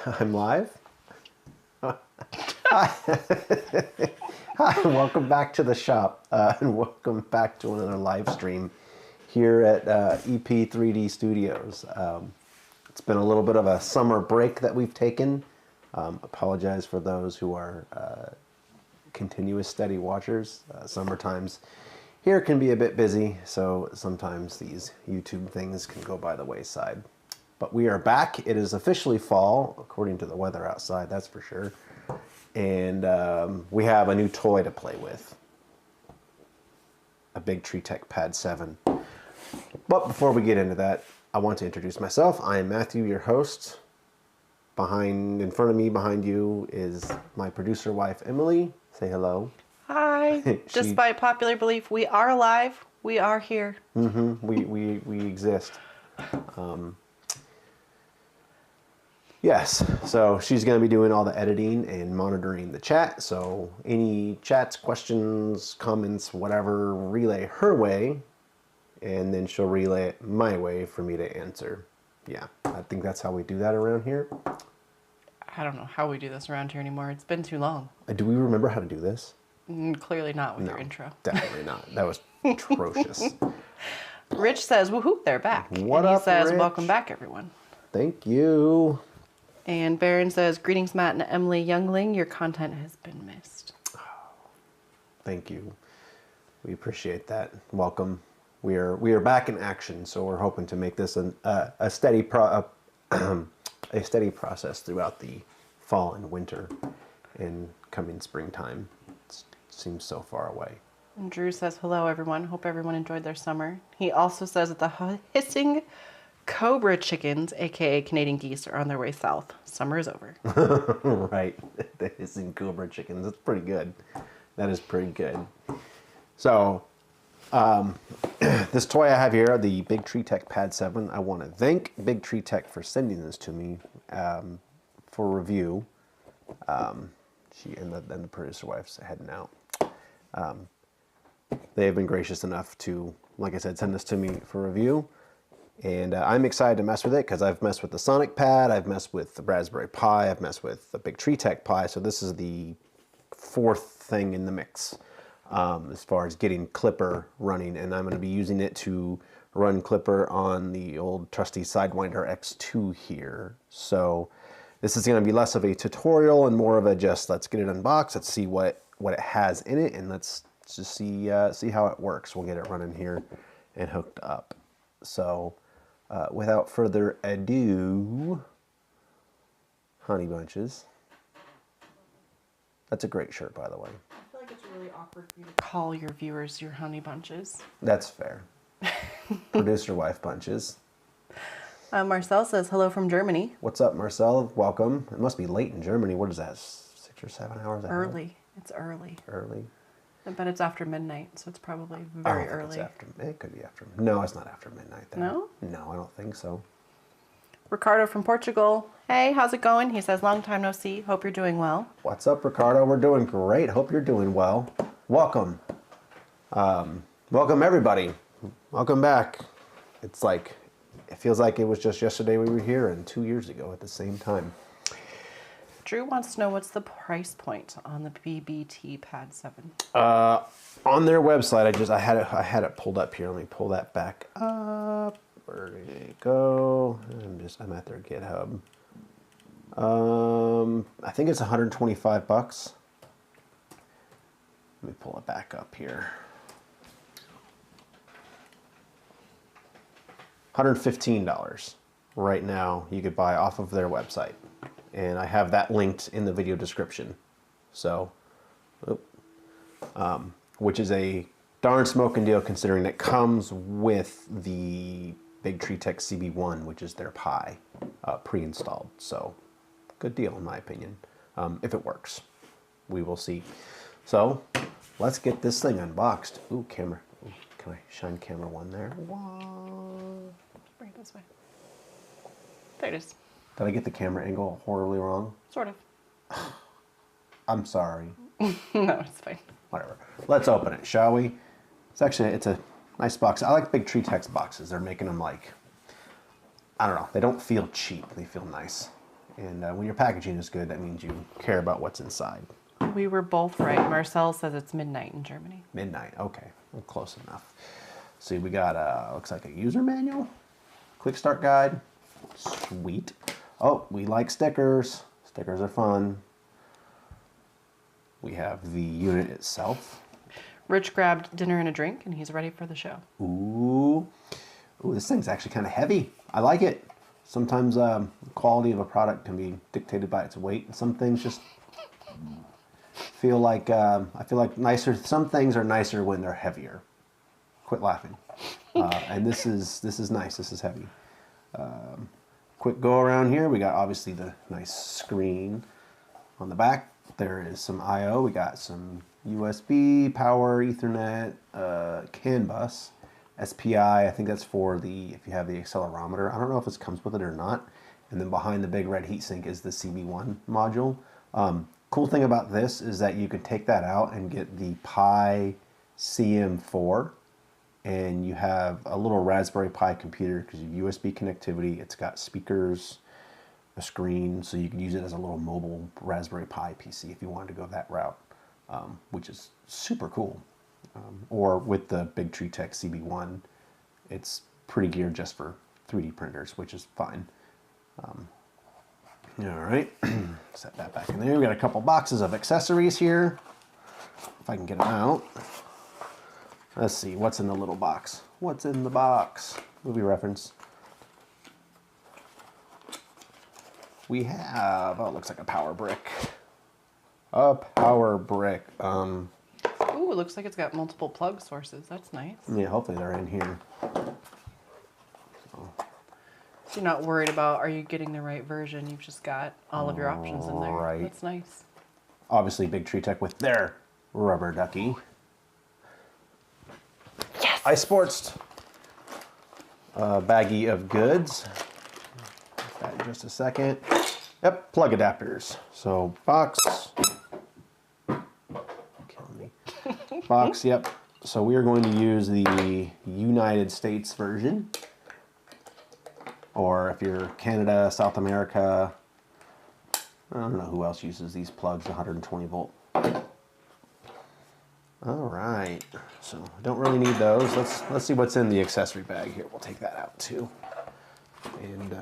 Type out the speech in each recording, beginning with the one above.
I'm live. Hi. Hi, welcome back to the shop, and welcome back to another live stream here at EP3D Studios. It's been a little bit of a summer break that we've taken. Apologize for those who are continuous steady watchers. Summer times here can be a bit busy, so sometimes these YouTube things can go by the wayside. But we are back. It is officially fall, according to the weather outside, that's for sure. And we have a new toy to play with. A BigTreeTech PAD7. But before we get into that, I want to introduce myself. I am Matthew, your host. In front of me, behind you, is my producer wife, Emily. Say hello. Hi. Despite popular belief, we are live. We are here. Mm-hmm. We exist. Yes, so she's going to be doing all the editing and monitoring the chat. So any chats, questions, comments, whatever, relay her way, and then she'll relay it my way for me to answer. Yeah, I think that's how we do that around here. I don't know how we do this around here anymore. It's been too long. Do we remember how to do this? Clearly not with your intro. Definitely not. That was atrocious. Rich says, woohoo, they're back. What and up, he says, Rich? welcome back, everyone. Thank you. And Baron says, greetings, Matt and Emily Youngling. Your content has been missed. Thank you. We appreciate that. Welcome. We are back in action, so we're hoping to make this a steady process throughout the fall and winter and coming springtime. It seems so far away. And Drew says, hello, everyone. Hope everyone enjoyed their summer. He also says that the hissing Cobra chickens, aka Canadian geese, are on their way south. Summer is over. Right. The hissing Cobra chickens. That's pretty good. That is pretty good. So, this toy I have here, the BigTreeTech PAD7, I want to thank BigTreeTech for sending this to me for review. She and the producer wife's heading out. They have been gracious enough to, like I said, send this to me for review. And I'm excited to mess with it because I've messed with the Sonic Pad, I've messed with the Raspberry Pi, I've messed with the BigTreeTech Pi, so this is the fourth thing in the mix as far as getting Klipper running, and I'm going to be using it to run Klipper on the old trusty Sidewinder X2 here. So this is going to be less of a tutorial and more of a just let's get it unboxed, let's see what it has in it, and let's just see how it works. We'll get it running here and hooked up. So without further ado, honey bunches. That's a great shirt, by the way. I feel like it's really awkward for you to call your viewers your honey bunches. That's fair. Producer wife bunches. Marcel says, hello from Germany. What's up, Marcel? Welcome. It must be late in Germany. What is that, 6 or 7 hours ahead? Early. It's early. Early. I bet it's after midnight, so it's probably very early. It could be after. No, it's not after midnight. Then. No? No, I don't think so. Ricardo from Portugal. Hey, how's it going? He says, long time no see. Hope you're doing well. What's up, Ricardo? We're doing great. Hope you're doing well. Welcome. Welcome, everybody. Welcome back. It feels like it was just yesterday we were here and 2 years ago at the same time. Drew wants to know what's the price point on the BTT PAD7. On their website, I had it pulled up here. Let me pull that back up. Where did it go? I'm at their GitHub. I think it's 125 bucks. Let me pull it back up here. $115 right now you could buy off of their website. And I have that linked in the video description. So, which is a darn smoking deal considering it comes with the BigTreeTech CB1, which is their Pi, pre-installed. So, good deal in my opinion, if it works. We will see. So, let's get this thing unboxed. Ooh, camera. Ooh, can I shine camera one there? Bring it this way. There it is. Did I get the camera angle horribly wrong? Sort of. I'm sorry. No, it's fine. Whatever. Let's open it, shall we? It's a nice box. I like BigTreeTech's boxes. They're making them like, I don't know, they don't feel cheap. They feel nice. And when your packaging is good, that means you care about what's inside. We were both right. Marcel says it's midnight in Germany. Midnight, okay, well, close enough. See, we got looks like a user manual, quick start guide, sweet. Oh, we like stickers. Stickers are fun. We have the unit itself. Rich grabbed dinner and a drink, and he's ready for the show. Ooh, this thing's actually kind of heavy. I like it. Sometimes the quality of a product can be dictated by its weight. Some things just feel like I feel like nicer. Some things are nicer when they're heavier. Quit laughing. And this is nice. This is heavy. Quick go around here. We got obviously the nice screen on the back. There is some I/O. We got some USB, power, Ethernet, CAN bus, SPI. I think that's for the if you have the accelerometer. I don't know if this comes with it or not. And then behind the big red heatsink is the CB1 module. Cool thing about this is that you can take that out and get the Pi CM4, and you have a little Raspberry Pi computer because you have USB connectivity. It's got speakers, a screen, so you can use it as a little mobile Raspberry Pi PC if you wanted to go that route, which is super cool. Or with the BigTreeTech CB1, it's pretty geared just for 3D printers, which is fine. All right, set that back in there. We got a couple boxes of accessories here. If I can get them out. Let's see, what's in the little box? What's in the box? Movie reference. We have, oh, it looks like a power brick. A power brick. Ooh, it looks like it's got multiple plug sources. That's nice. Yeah, hopefully they're in here. So you're not worried about, are you getting the right version? You've just got all of your options in there. Right. That's nice. Obviously, BigTreeTech with their rubber ducky. Yes! I sportsed a baggie of goods. Get that in just a second. Yep, plug adapters. So box. Killing me. Box, yep. So we are going to use the United States version. Or if you're Canada, South America, I don't know who else uses these plugs, 120 volt. All right, so don't really need those. Let's see what's in the accessory bag here. We'll take that out too, and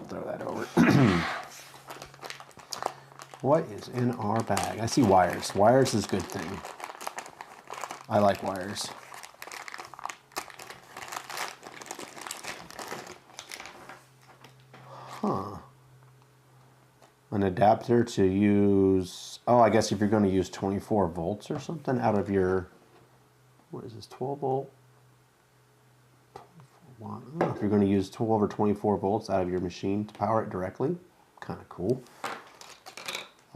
throw that over. What is in our bag? I see wires. Wires is a good thing. I like wires. Huh. An adapter to use, oh, I guess if you're going to use 24 volts or something out of your, what is this, 12 volt? 24 watt. I don't know if you're going to use 12 or 24 volts out of your machine to power it directly. Kind of cool.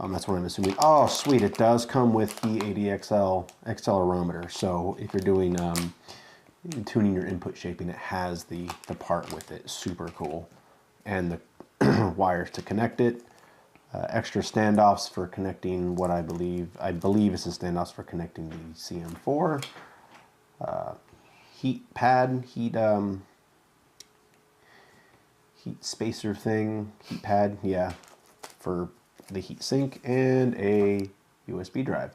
That's what I'm assuming. Oh, sweet. It does come with the ADXL accelerometer. So if you're doing tuning your input shaping, it has the part with it. Super cool. And the wires to connect it. Extra standoffs for connecting what I believe is the standoffs for connecting the CM4. Heat pad, heat spacer thing, heat pad, yeah, for the heat sink, and a USB drive.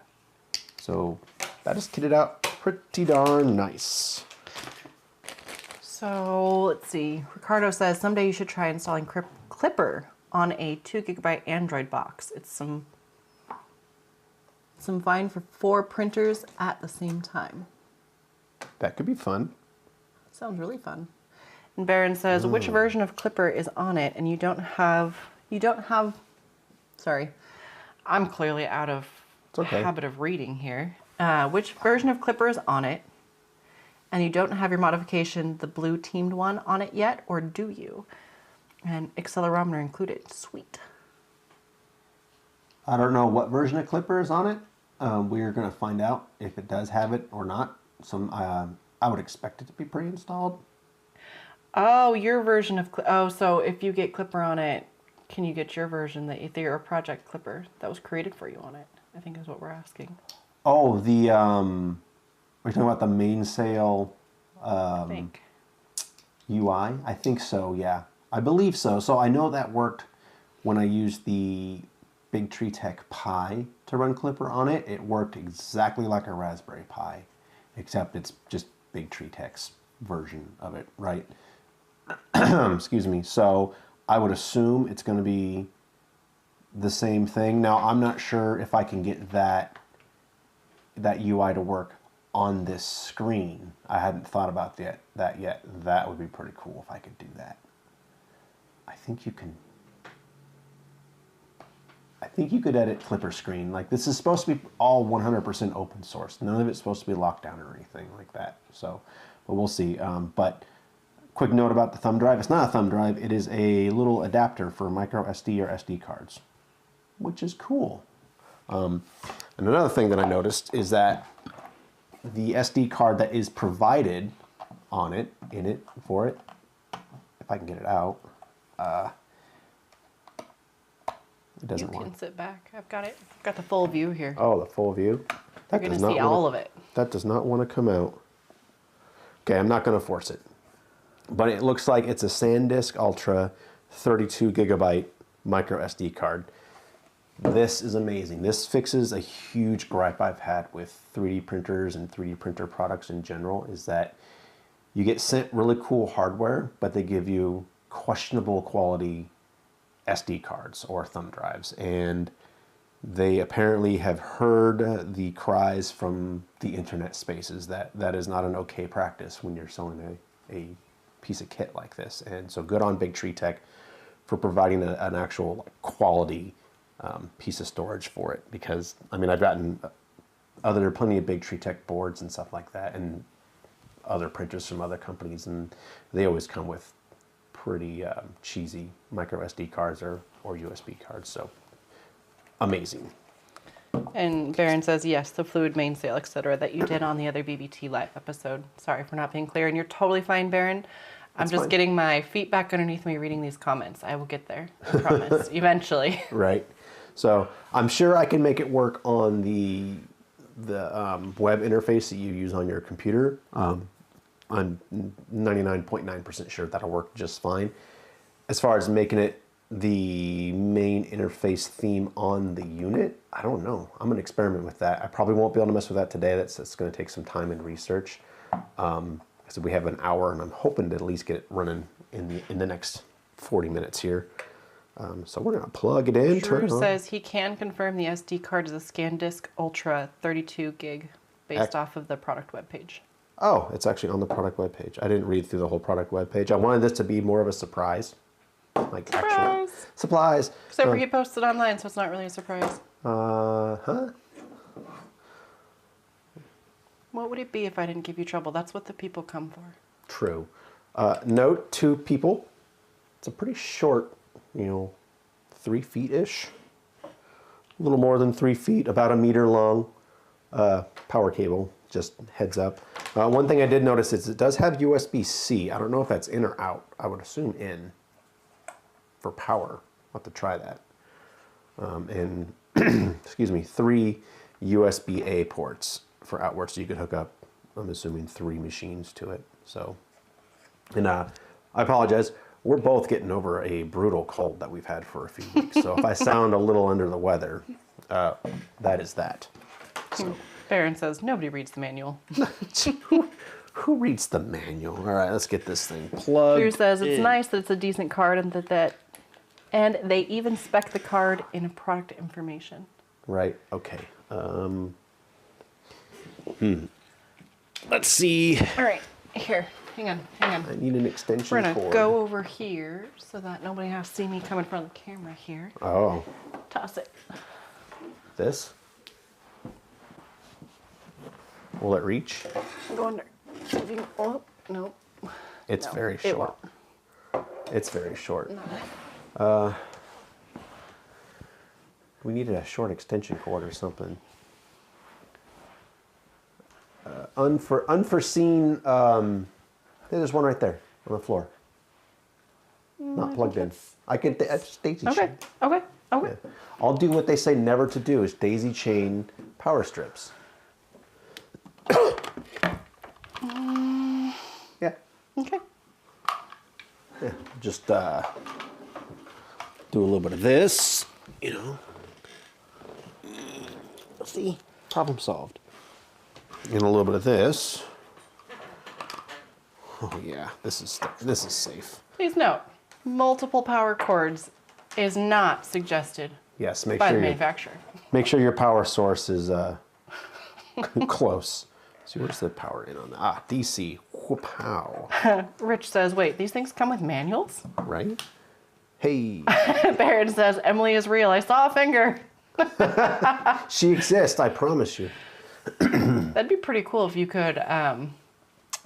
So that is kitted out pretty darn nice. So let's see. Ricardo says someday you should try installing Klipper on a 2 GB Android box. It's some fine for 4 printers at the same time. That could be fun. Sounds really fun. And Baron says, which version of Klipper is on it? And you don't have. Sorry, I'm clearly out of habit of reading here. Which version of Klipper is on it? And you don't have your modification, the blue teamed one, on it yet, or do you? And accelerometer included. Sweet. I don't know what version of Klipper is on it. We're going to find out if it does have it or not. I would expect it to be pre-installed. Oh, your version of so if you get Klipper on it, can you get your version that your project Klipper that was created for you on it? I think is what we're asking. Oh, we're talking about the Mainsail UI? I think so, yeah. I believe so. So I know that worked when I used the BigTreeTech Pi to run Klipper on it, it worked exactly like a Raspberry Pi, except it's just BigTreeTech's version of it, right? Excuse me. So I would assume it's going to be the same thing. Now, I'm not sure if I can get that UI to work on this screen. I hadn't thought about that yet. That would be pretty cool if I could do that. I think you could edit Klipper screen. Like, this is supposed to be all 100% open source. None of it's supposed to be locked down or anything like that. So, but we'll see. But quick note about the thumb drive. It's not a thumb drive. It is a little adapter for micro SD or SD cards, which is cool. And another thing that I noticed is that the SD card that is provided on it, for it, if I can get it out, it doesn't want. You can sit back. I've got it. I've got the full view here. Oh, the full view? You're going to see all of it. That does not want to come out. Okay, I'm not going to force it. But it looks like it's a SanDisk Ultra 32 gigabyte micro SD card. This is amazing. This fixes a huge gripe I've had with 3D printers and 3D printer products in general, is that you get sent really cool hardware, but they give you questionable quality SD cards or thumb drives. And they apparently have heard the cries from the internet spaces that that is not an okay practice when you're selling a piece of kit like this. And so good on BigTreeTech for providing an actual quality piece of storage for it, because I mean, I've gotten plenty of BigTreeTech boards and stuff like that, and other printers from other companies, and they always come with pretty cheesy micro SD cards or USB cards. So amazing. And Baron says, yes, the fluid mainsail, etc., that you did on the other BBT Live episode. Sorry for not being clear, and you're totally fine, Baron. I'm just getting my feet back underneath me reading these comments. I will get there, I promise, eventually. Right. So I'm sure I can make it work on the web interface that you use on your computer. I'm 99.9% sure that'll work just fine. As far as making it the main interface theme on the unit, I don't know. I'm gonna experiment with that. I probably won't be able to mess with that today. That's gonna take some time and research. So we have an hour, and I'm hoping to at least get it running in the next 40 minutes here. So we're gonna plug it in. Drew says he can confirm the SD card is a SanDisk Ultra 32 gig based off of the product webpage. Oh, it's actually on the product webpage. I didn't read through the whole product webpage. I wanted this to be more of a surprise. Like surprise! Actual surprise! Except for he posted online, so it's not really a surprise. Huh? What would it be if I didn't give you trouble? That's what the people come for. True. Note to people, it's a pretty short, 3 feet-ish. A little more than 3 feet, about 1 meter long power cable, just heads up. One thing I did notice is it does have USB-C. I don't know if that's in or out. I would assume in for power. I'll have to try that. And, excuse me, 3 USB-A ports for outward, so you could hook up, I'm assuming, 3 machines to it. So, and I apologize. We're both getting over a brutal cold that we've had for a few weeks. So if I sound a little under the weather, that is that. So. Baron says, nobody reads the manual. Who reads the manual? All right, let's get this thing plugged. Drew says, it's nice that it's a decent card and and they even spec the card in product information. Right, okay. Let's see. All right, here, hang on. I need an extension cord. We're gonna go over here so that nobody has to see me come in front of the camera here. Oh. Toss it. This? Will it reach? Go under. Oh, no. It's very short. It's very short. No. We needed a short extension cord or something. Unforeseen. There's one right there on the floor. Not plugged in. I can. That's daisy chain. Okay. Yeah. I'll do what they say never to do: is daisy chain power strips. Yeah. Okay. Yeah. Just Do a little bit of this, you know. See, problem solved. And a little bit of this. Oh yeah, this is safe. Please note, multiple power cords is not suggested. Yes, by the manufacturer. Make sure your power source is close. See, where's the power in on that? Ah, DC. Wow. Rich says, wait, these things come with manuals? Right? Hey. Barron says, Emily is real. I saw a finger. She exists, I promise you. That'd be pretty cool if you could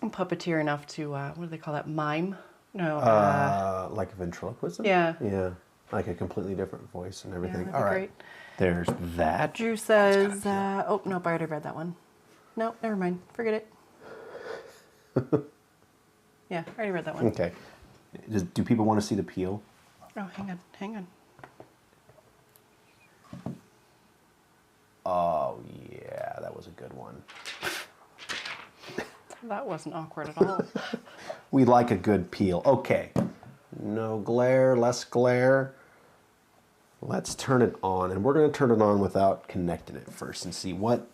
puppeteer enough to, what do they call that, mime? No. Like a ventriloquism? Yeah. Yeah. Like a completely different voice and everything. that'd All be right. great. There's that. Drew says, oh, nope, I already read that one. Nope, never mind. Forget it. Yeah, I already read that one. Okay. Do people want to see the peel? Oh, hang on. Oh, yeah, that was a good one. That wasn't awkward at all. We like a good peel. Okay. No glare, less glare. Let's turn it on, and we're going to turn it on without connecting it first and see what...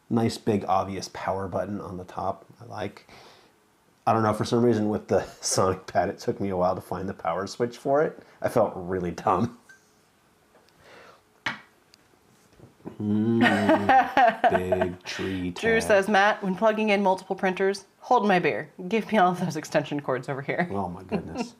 Nice big obvious power button on the top. I like. I don't know, for some reason with the Sonic Pad it took me a while to find the power switch for it. I felt really dumb. BigTreeTech. Drew says, Matt, when plugging in multiple printers, hold my beer. Give me all of those extension cords over here. Oh my goodness.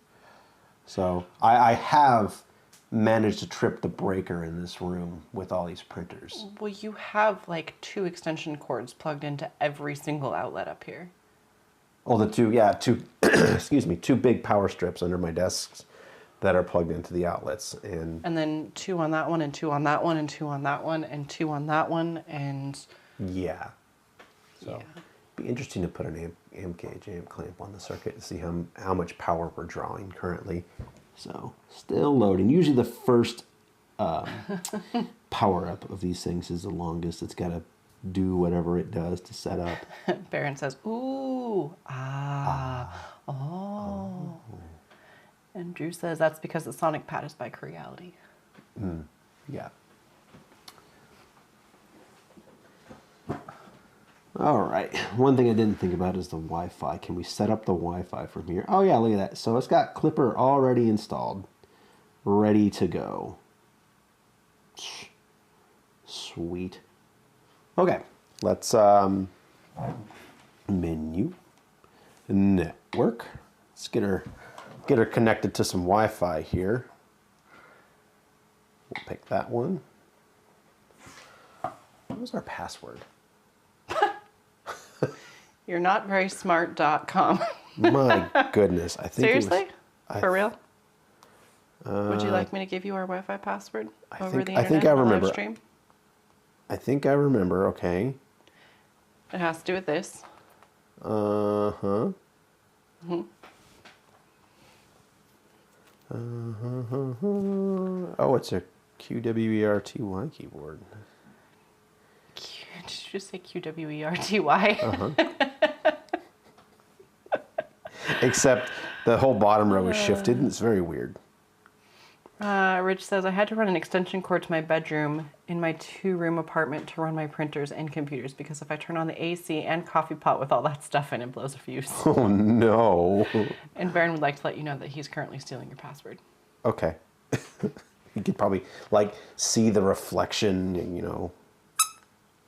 So I have managed to trip the breaker in this room with all these printers. Well, you have like 2 extension cords plugged into every single outlet up here. Oh, the two, excuse me, 2 big power strips under my desks that are plugged into the outlets. And then 2 on that one, and 2 on that one, and 2 on that one, and 2 on that one, and... Yeah. So yeah. It'd be interesting to put an amp clamp on the circuit and see how much power we're drawing currently. So, still loading. Usually the first power up of these things is the longest. It's got to do whatever it does to set up. Barron says, ooh, oh. And Drew says that's because the Sonic Pad is by Creality. Yeah. All right. One thing I didn't think about is the Wi-Fi. Can we set up the Wi-Fi from here? Oh, yeah, look at that. So it's got Klipper already installed, ready to go. Sweet. Okay, let's menu, network. Let's get her connected to some Wi-Fi here. We'll pick that one. What was our password? You're not very smart.com. My goodness, I think. Seriously? For real? Would you like me to give you our Wi-Fi password over the internet? I think I remember. Live stream? I think I remember. Okay. It has to do with this. Oh, it's a QWERTY keyboard. Did you just say QWERTY? Except the whole bottom row is shifted, and it's very weird. Rich says, I had to run an extension cord to my bedroom in my 2-room apartment to run my printers and computers because if I turn on the AC and coffee pot with all that stuff in, it blows a fuse. Oh, no. And Baron would like to let you know that he's currently stealing your password. Okay. You could probably, like, see the reflection, you know.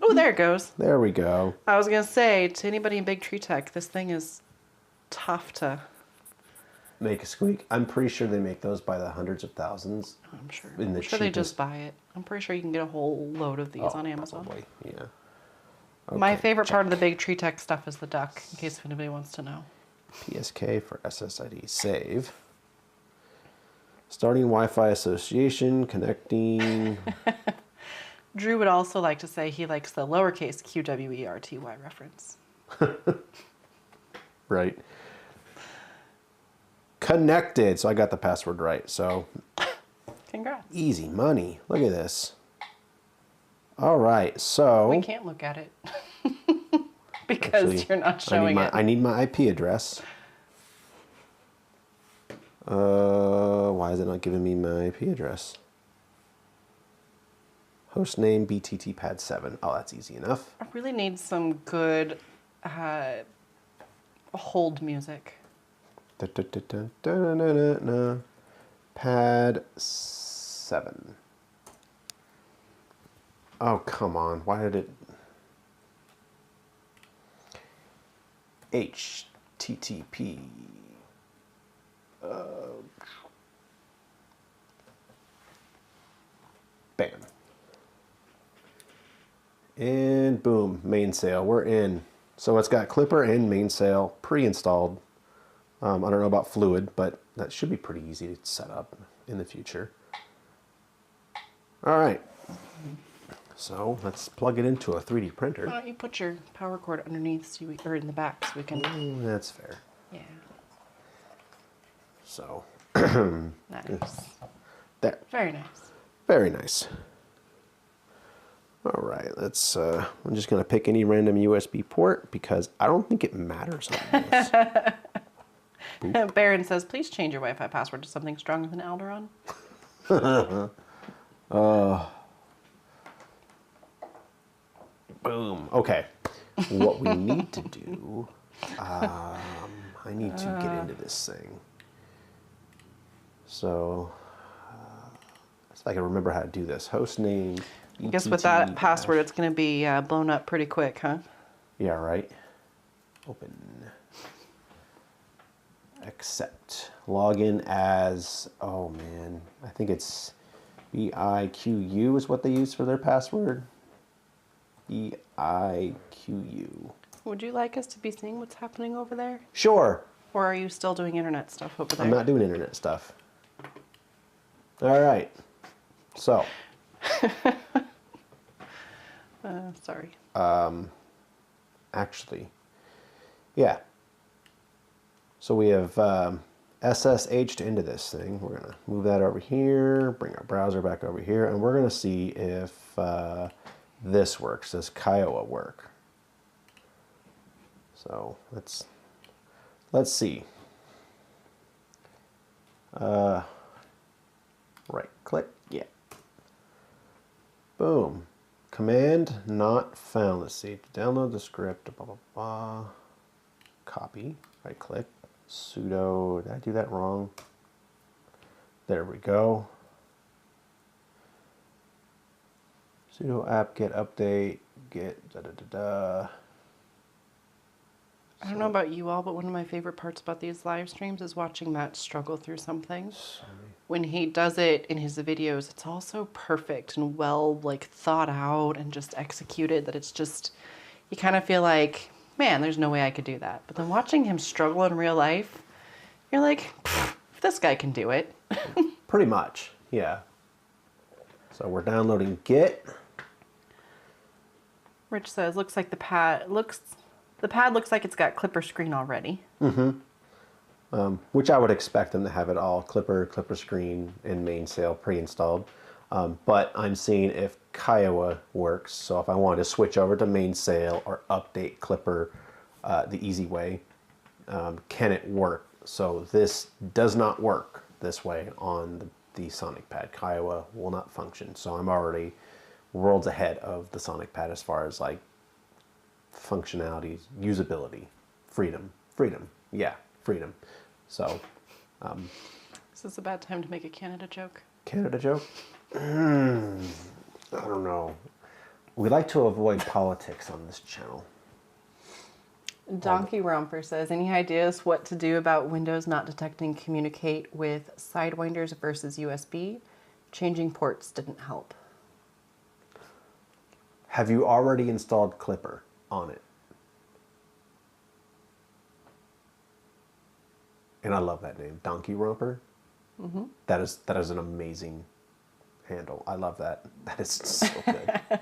Oh, there it goes. There we go. I was going to say, to anybody in BigTreeTech, this thing is tough to... Make a squeak. I'm pretty sure they make those by the hundreds of thousands. I'm sure. In the I'm sure they just buy it. I'm pretty sure you can get a whole load of these on Amazon. Probably, yeah. Okay, My favorite part of the BigTreeTech stuff is the duck, in case anybody wants to know. PSK for SSID. Save. Starting Wi-Fi association. Connecting. Drew would also like to say he likes the lowercase QWERTY reference. Right. Connected. So I got the password right. So Congrats. easy money. Look at this. All right. So we can't look at it because you're not showing it. I need my IP address. Why is it not giving me my IP address? Host name BTT PAD7. Oh, that's easy enough. I really need some good hold music. Pad 7. Oh, come on. Why did it... HTTP. Bam. And boom, Mainsail. We're in. So it's got Klipper and Mainsail pre-installed. I don't know about Fluid, but that should be pretty easy to set up in the future. All right. So let's plug it into a 3D printer. Why don't you put your power cord underneath, or in the back, so we can... That's fair. Yeah. So. Nice. There. Very nice. Very nice. All right, let's, I'm just gonna pick any random USB port because I don't think it matters on this. Baron says, please change your Wi-Fi password to something stronger than Alderon. Boom. Okay. What we need to do, I need to get into this thing. So, if I can remember how to do this. Host name. I guess with that password, it's going to be blown up pretty quick, huh? Yeah, right. Open. Accept. Login as, oh man, I think it's BIQU is what they use for their password. BIQU. Would you like us to be seeing what's happening over there? Sure. Or are you still doing internet stuff over there? I'm not doing internet stuff. All right. So. Sorry. Actually, yeah. So we have SSH'd into this thing. We're going to move that over here, bring our browser back over here, and we're going to see if this works. Does Kiowa work? So let's see. Right click, yeah. Boom. Command not found. Let's see. Download the script. Blah, blah, blah. Copy. Right click. Sudo. Did I do that wrong? There we go. Sudo apt get update. Get da da da da. I don't know about you all, but one of my favorite parts about these live streams is watching Matt struggle through something. When he does it in his videos, it's all so perfect and well thought out and just executed that it's just, you kind of feel like, man, there's no way I could do that. But then watching him struggle in real life, you're like, if this guy can do it. Pretty much, yeah. So we're downloading Git. Rich says, looks like the pad looks like it's got Klipper screen already. Mm-hmm. Which I would expect them to have it all Klipper screen, and Mainsail pre-installed. But I'm seeing if Kiowa works. So if I wanted to switch over to Mainsail or update Klipper the easy way, can it work? So this does not work this way on the Sonic Pad. Kiowa will not function. So I'm already worlds ahead of the Sonic Pad as far as functionality, usability, freedom. Yeah, freedom. So, is this a bad time to make a Canada joke? Canada joke? I don't know. We like to avoid politics on this channel. Donkey Romper says, any ideas what to do about Windows not detecting communicate with Sidewinders versus USB? Changing ports didn't help. Have you already installed Klipper on it? And I love that name, Donkey Romper. Mm-hmm. That is an amazing handle. I love that. That is so good. Wow.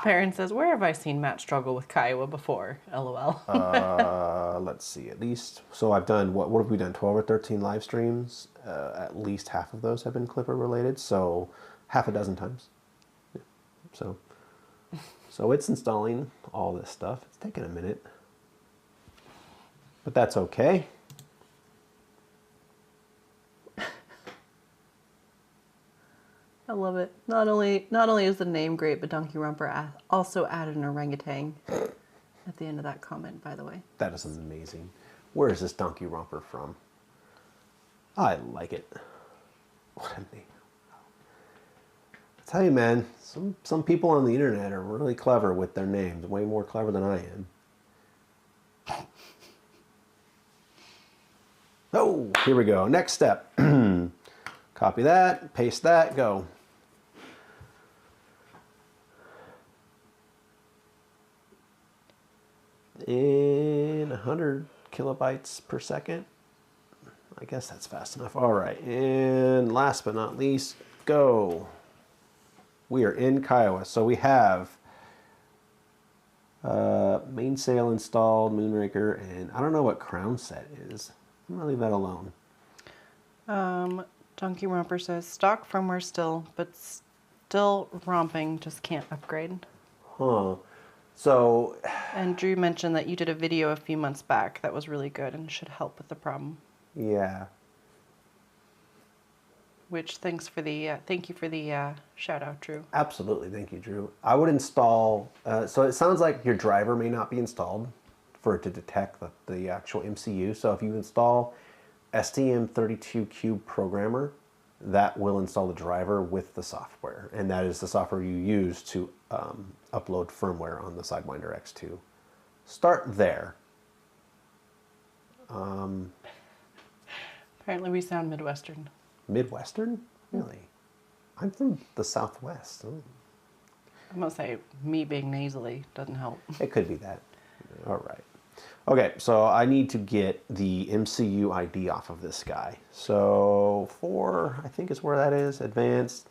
Farron says, where have I seen Matt struggle with Kiowa before? LOL. Let's see, at least, so I've done, what have we done, 12 or 13 live streams? At least half of those have been Klipper related, so half a dozen times. Yeah. So it's installing all this stuff. It's taking a minute, but that's okay. I love it. Not only is the name great, but Donkey Romper also added an orangutan at the end of that comment, by the way. That is amazing. Where is this Donkey Romper from? I like it. What a name. I tell you, man, some people on the internet are really clever with their names, way more clever than I am. Oh, here we go. Next step. Copy that, paste that, go. In 100 kilobytes per second. I guess that's fast enough. All right, and last but not least, go. We are in Kiowa, so we have Mainsail installed, Moonraker, and I don't know what Crown Set is. I'm gonna leave that alone. Donkey Romper says stock firmware still, but still romping, just can't upgrade. Huh. So. And Drew mentioned that you did a video a few months back that was really good and should help with the problem. Yeah. Which thank you for the shout out, Drew. Absolutely, thank you, Drew. I would install. So it sounds like your driver may not be installed for it to detect the actual MCU. So if you install STM32Cube Programmer, that will install the driver with the software, and that is the software you use to upload firmware on the Sidewinder X2. Start there. Apparently we sound Midwestern. Midwestern? Really? I'm from the Southwest. Oh. I'm going to say me being nasally doesn't help. It could be that. All right. Okay, so I need to get the MCU ID off of this guy. So 4, I think is where that is. Advanced.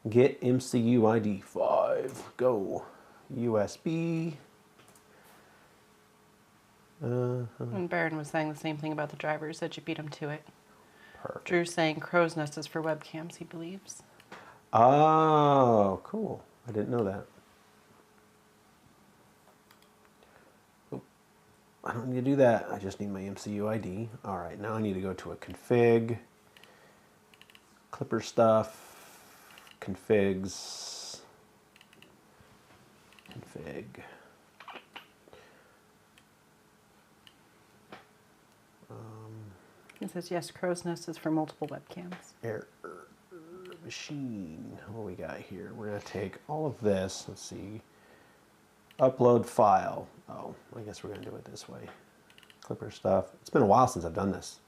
Get MCU ID 5. Go. USB. And Baron was saying the same thing about the drivers, that you beat him to it. Perfect. Drew's saying Crow's Nest is for webcams, he believes. Oh, cool. I didn't know that. Oh, I don't need to do that. I just need my MCU ID. All right, now I need to go to a config, Klipper stuff, configs, config. It says, yes, Crow's Nest is for multiple webcams. Error machine. What do we got here? We're going to take all of this. Let's see. Upload file. Oh, I guess we're going to do it this way. Klipper stuff. It's been a while since I've done this.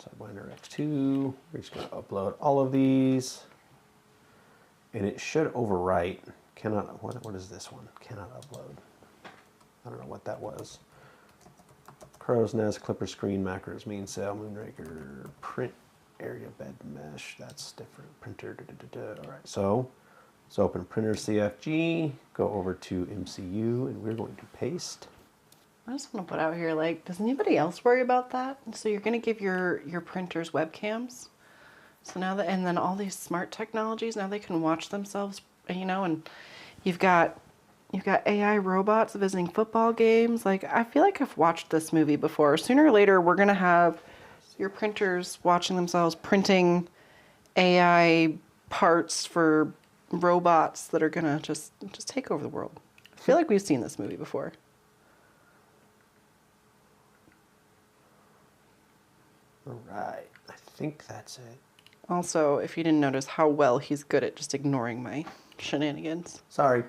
Sidewinder X2. We're just going to upload all of these. And it should overwrite. Cannot, what is this one? Cannot upload. I don't know what that was. Crow's Nest, Klipper screen, macros, Mainsail, Moonraker, print area bed mesh. That's different. Printer. All right, so let's open printer CFG, go over to MCU, and we're going to paste. I just want to put out here, like, does anybody else worry about that? So you're going to give your printers webcams. So now that, and then all these smart technologies, now they can watch themselves, you know, and you've got AI robots visiting football games. Like, I feel like I've watched this movie before. Sooner or later, we're going to have your printers watching themselves printing AI parts for robots that are going to just take over the world. I feel like we've seen this movie before. All right, I think that's it. Also, if you didn't notice how well he's good at just ignoring my shenanigans. Sorry.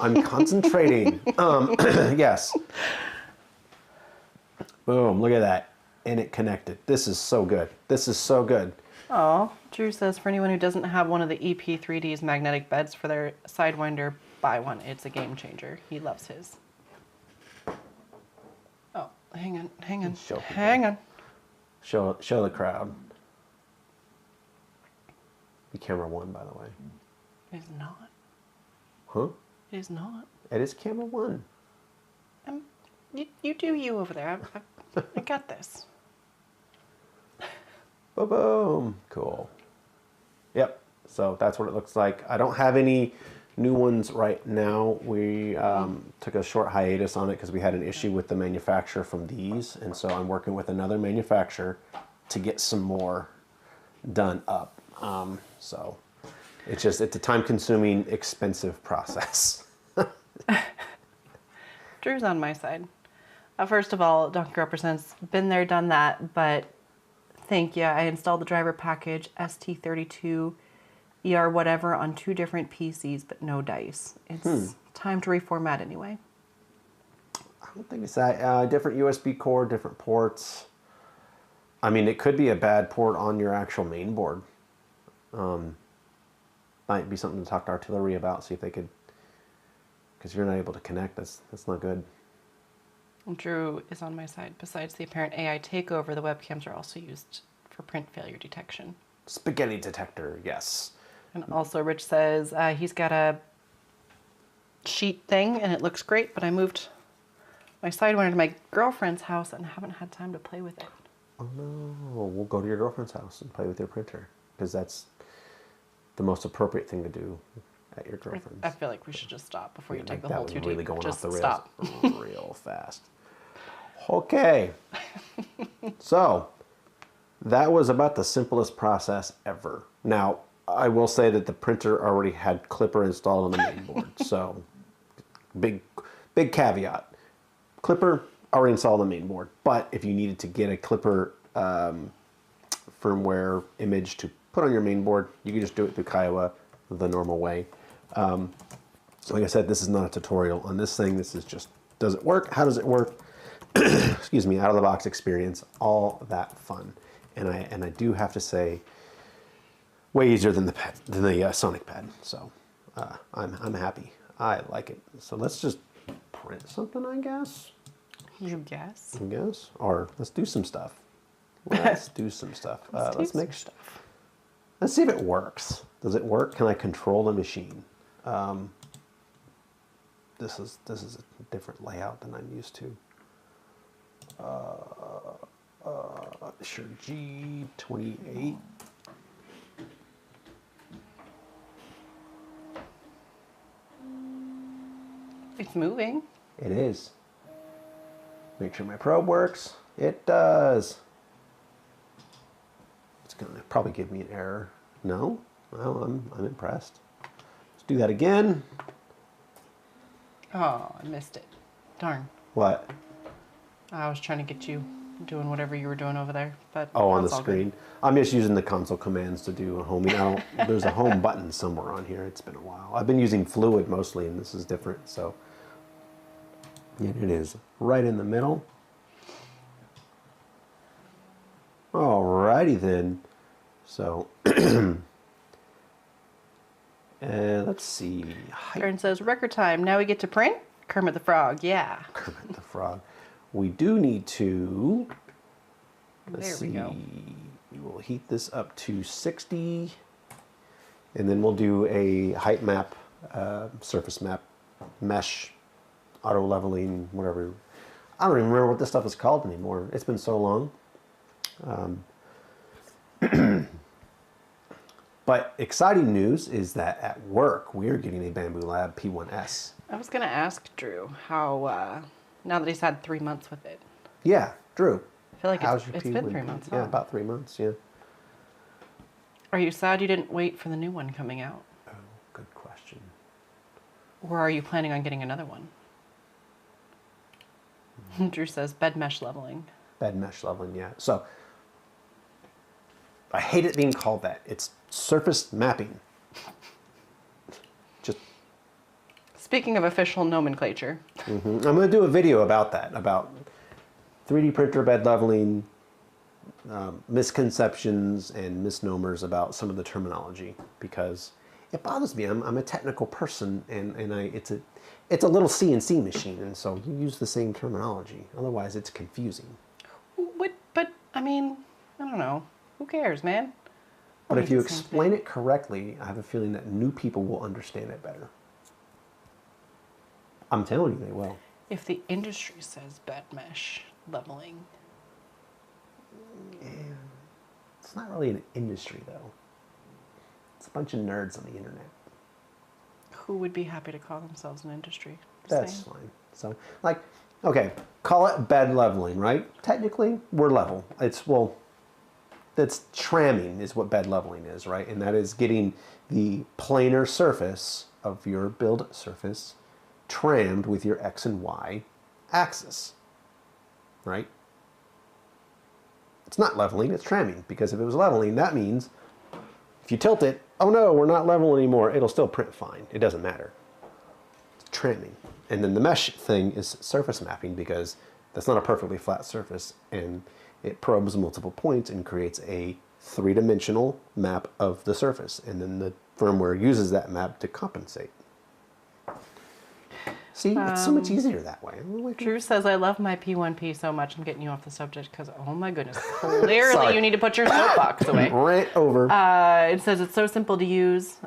I'm concentrating. Yes. Boom, look at that. And it connected. This is so good. This is so good. Oh, Drew says, for anyone who doesn't have one of the EP3D's magnetic beds for their Sidewinder, buy one. It's a game changer. He loves his. Oh, hang on. Hang on. Show the crowd. Be camera 1, by the way. It is not. Huh? It is not. It is camera 1. You do you over there. I got this. Boom. Cool. Yep. So that's what it looks like. I don't have any new ones right now. We took a short hiatus on it because we had an issue with the manufacturer from these. And so I'm working with another manufacturer to get some more done up. So it's a time-consuming, expensive process. Drew's on my side. First of all, Donkey represents been there, done that, but thank you. I installed the driver package ST32 ER whatever on 2 different PCs, but no dice. It's time to reformat anyway. I don't think it's that. Different USB cord, different ports. I mean, it could be a bad port on your actual main board. Might be something to talk to artillery about, see if they could, because you're not able to connect. That's not good. Drew is on my side. Besides the apparent AI takeover, the webcams are also used for print failure detection. Spaghetti detector, yes. And also Rich says he's got a sheet thing and it looks great, but I moved my Sidewinder to my girlfriend's house and haven't had time to play with it. Oh no, we'll go to your girlfriend's house and play with your printer, because that's the most appropriate thing to do at your girlfriend's. I feel like we should just stop before you take the whole too deep. Really going just off the rails stop. real fast. Okay, so that was about the simplest process ever. Now, I will say that the printer already had Klipper installed on the main board, so big caveat. Klipper already installed on the main board, but if you needed to get a Klipper firmware image to put on your main board, you can just do it through Kiowa the normal way. Like I said, this is not a tutorial on this thing. This is just, does it work? How does it work? Excuse me, out of the box experience, all that fun. And I do have to say, way easier than the Sonic Pad. So I'm happy. I like it. So let's just print something, I guess. You guess? I guess. Or let's do some stuff. Let's do some stuff. Let's make stuff. Let's see if it works. Does it work? Can I control the machine? This is a different layout than I'm used to. Sure, G28. It's moving. It is. Make sure my probe works. It does. It's going to probably give me an error. No? Well, I'm impressed. Let's do that again. Oh, I missed it. Darn. What? I was trying to get you doing whatever you were doing over there, but oh, on the screen. I'm just using the console commands to do a homing. There's a home button somewhere on here. It's been a while. I've been using Fluid mostly, and this is different. So yeah, it is right in the middle. Alrighty then. So let's see. Karen says record time. Now we get to print. Kermit the Frog. Yeah. Kermit the Frog. We do need to. There we go. We will heat this up to 60, and then we'll do a height map, surface map, mesh, auto leveling, whatever. I don't even remember what this stuff is called anymore. It's been so long. But exciting news is that at work we are getting a Bambu Lab P1S. I was going to ask Drew how, now that he's had 3 months with it. Yeah, Drew. I feel like it's been 3 months. Yeah, about 3 months, yeah. Are you sad you didn't wait for the new one coming out? Oh, good question. Or are you planning on getting another one? Drew says bed mesh leveling. Bed mesh leveling, yeah. So, I hate it being called that. It's surface mapping. Just. Speaking of official nomenclature. I'm going to do a video about that, about 3D printer bed leveling, misconceptions and misnomers about some of the terminology, because it bothers me. I'm a technical person, and it's a little CNC machine, and so you use the same terminology. Otherwise, it's confusing. But I mean, I don't know. Who cares, man? But if you explain it correctly, I have a feeling that new people will understand it better. I'm telling you, they will. If the industry says bed mesh leveling. Yeah. It's not really an industry, though. It's a bunch of nerds on the internet. Who would be happy to call themselves an industry? That's fine. So, like, okay, call it bed leveling, right? Technically, we're level. It's, well, that's tramming is what bed leveling is, right? And that is getting the planar surface of your build surface trammed with your X and Y axis, right? It's not leveling, it's tramming, because if it was leveling, that means if you tilt it, oh no, we're not level anymore, it'll still print fine. It doesn't matter. It's tramming. And then the mesh thing is surface mapping, because that's not a perfectly flat surface, and it probes multiple points and creates a three-dimensional map of the surface. And then the firmware uses that map to compensate. See, it's so much easier that way. Drew says, I love my P1P so much. I'm getting you off the subject because, oh my goodness, clearly you need to put your soapbox away. Rant over. It says it's so simple to use.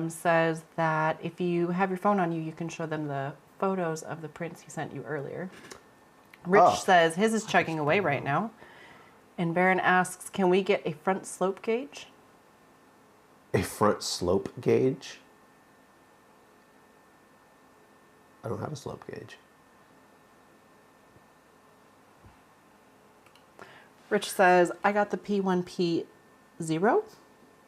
Says that if you have your phone on you, you can show them the photos of the prints he sent you earlier. Rich says his is chugging away right now. And Baron asks, can we get a front slope gauge? A front slope gauge? I don't have a slope gauge. Rich says, I got the P1P 0.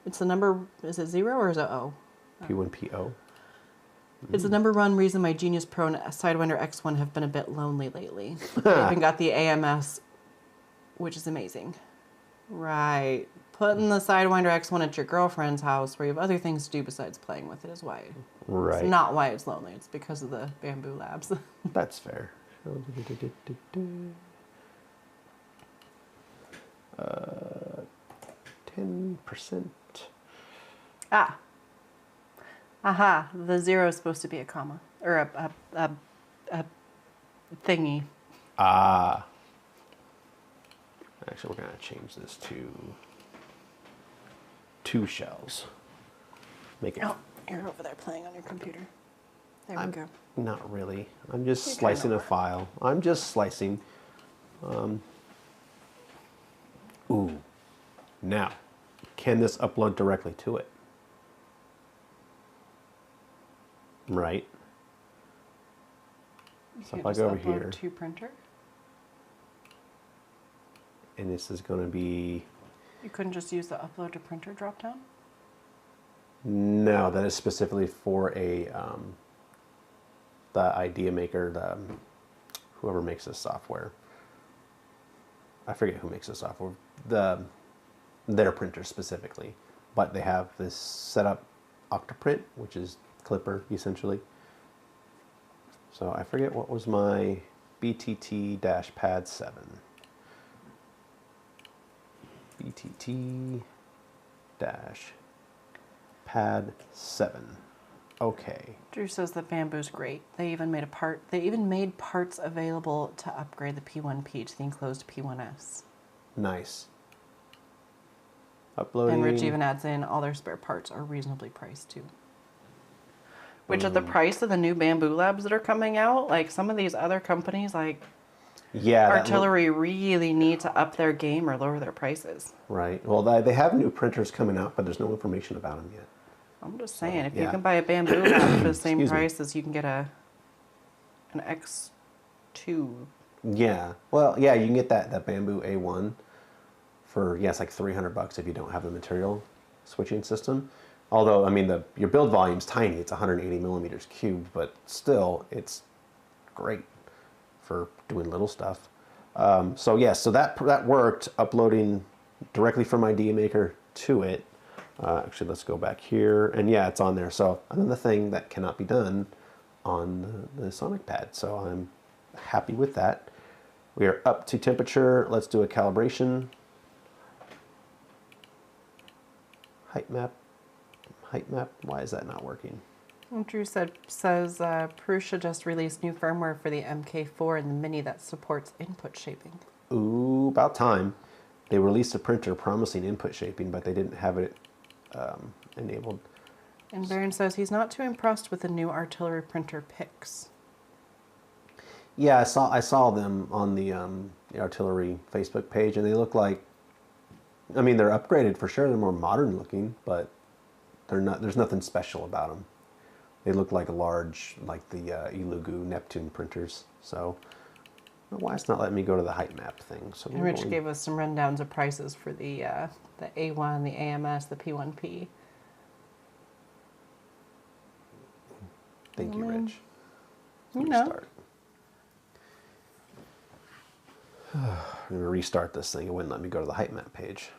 It's the number, is it 0 or is it O? P1PO? It's the number one reason my Genius Pro and Sidewinder X1 have been a bit lonely lately. I even got the AMS, which is amazing. Right. Putting the Sidewinder X1 at your girlfriend's house where you have other things to do besides playing with it is why. Right. It's not why it's lonely. It's because of the Bambu Labs. That's fair. 10%. Ah. Aha. The 0 is supposed to be a comma. Or a thingy. Ah. Actually, we're going to change this to 2 shells. Make it. Oh, you're over there playing on your computer. There we go. Not really. I'm just slicing a file. I'm just slicing. Ooh. Now, can this upload directly to it? Right. So if I go over here. To printer? And this is going to be... You couldn't just use the upload to printer dropdown? No, that is specifically for a the idea maker, whoever makes this software. I forget who makes the software. Their printer specifically, but they have this setup Octoprint, which is Klipper essentially. So I forget what was my BTT PAD7. BTT PAD7. Okay. Drew says that Bambu's great. They even made parts available to upgrade the P1P to the enclosed P1S. Nice. Uploading. And Rich even adds in all their spare parts are reasonably priced too. Which at the price of the new Bambu Labs that are coming out, like some of these other companies like Artillery really need to up their game or lower their prices. Right. Well, they have new printers coming out, but there's no information about them yet. I'm just saying, if you can buy a Bambu Lab for the same price as you can get an X2. Yeah. Well, yeah, you can get that Bambu A1 for, it's like $300 if you don't have the material switching system. Although, I mean, your build volume's tiny. It's 180 millimeters cubed, but still, it's great for doing little stuff. So that worked, uploading directly from Idea Maker to it. Actually, let's go back here, and it's on there. So another thing that cannot be done on the Sonic Pad. So I'm happy with that. We are up to temperature. Let's do a calibration. Height map. Why is that not working? Drew says Prusa just released new firmware for the MK4 and the Mini that supports input shaping. Ooh, about time. They released a printer promising input shaping, but they didn't have it enabled. And Baron says he's not too impressed with the new Artillery printer pics. Yeah, I saw them on the Artillery Facebook page, and they look like, I mean, they're upgraded for sure. They're more modern looking, but they're not. There's nothing special about them. They look like large, like the Ilugu Neptune printers. So Why it's not letting me go to the height map thing? So and Rich gave us some rundowns of prices for the A1, the AMS, the P1P. Thank you, Rich. You know. I'm going to restart this thing. It wouldn't let me go to the height map page.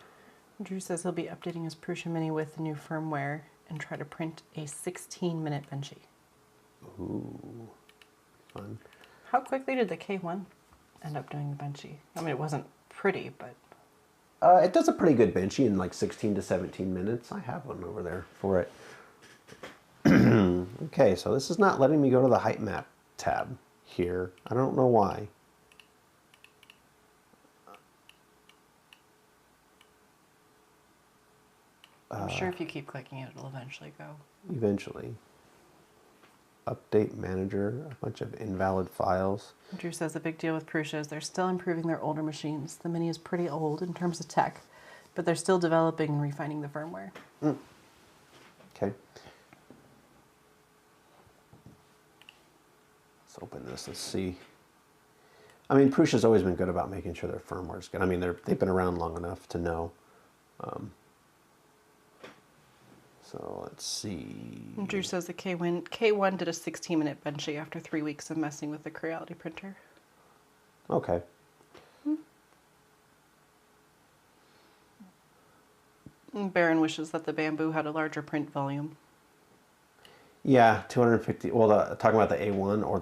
Drew says he'll be updating his Prusa Mini with the new firmware and try to print a 16-minute Benchy. Ooh, fun. How quickly did the K1 end up doing the Benchy? I mean, it wasn't pretty, but... It does a pretty good Benchy in like 16 to 17 minutes. I have one over there for it. Okay, so this is not letting me go to the height map tab here. I don't know why. I'm sure if you keep clicking it, it'll eventually go. Eventually. Update manager, a bunch of invalid files. Drew says the big deal with Prusa is they're still improving their older machines. The Mini is pretty old in terms of tech, but they're still developing and refining the firmware. Okay. Let's open this. Let's see. I mean, Prusa's always been good about making sure their firmware's good. I mean, they've been around long enough to know. So let's see. Drew says the K1 did a 16-minute Benchy after 3 weeks of messing with the Creality printer. Okay. Baron wishes that the Bambu had a larger print volume. Yeah, 250. Well, talking about the A1 or